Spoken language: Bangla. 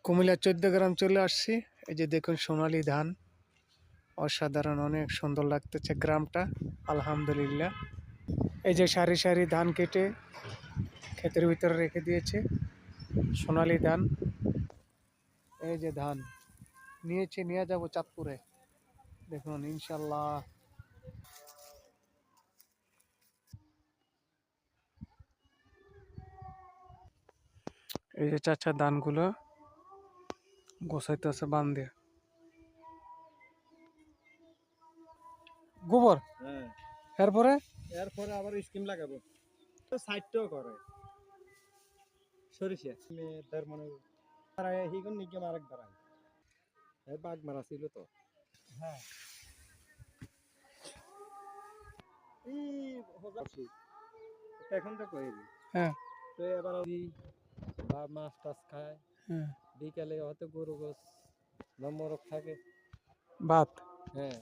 কুমিল্লা 14 গ্রাম চলে আসছি। এই যে দেখুন সোনালী ধান, অসাধারণ, অনেক সুন্দর লাগতেছে গ্রামটা। আলহামদুলিল্লাহ। এই যে সারি সারি ধান কেটে ক্ষেতের ভিতরে রেখে দিয়েছে, সোনালী ধান। এই যে ধান নিয়ে যাব চাঁদপুরে, দেখুন ইনশাল্লাহ। এই যে চাচা ধানগুলো গোছাইতেছে বান দিয়ে। গোবর, হ্যাঁ, এরপরে এরপরে আবার স্কিম লাগাবো। তো সাইডটাও করে সরিষা মেয়েদের মনে হিগুন নিকে আরেক দাঁড়ায় বাঘ মারা ছিল তো। হ্যাঁ, এই এখন তো কইলি। হ্যাঁ তো এবার বা মাছ টাছ খায়, হ্যাঁ বিকালে হয়তো গরু গোস নম্বর থাকে। ভাত। হ্যাঁ।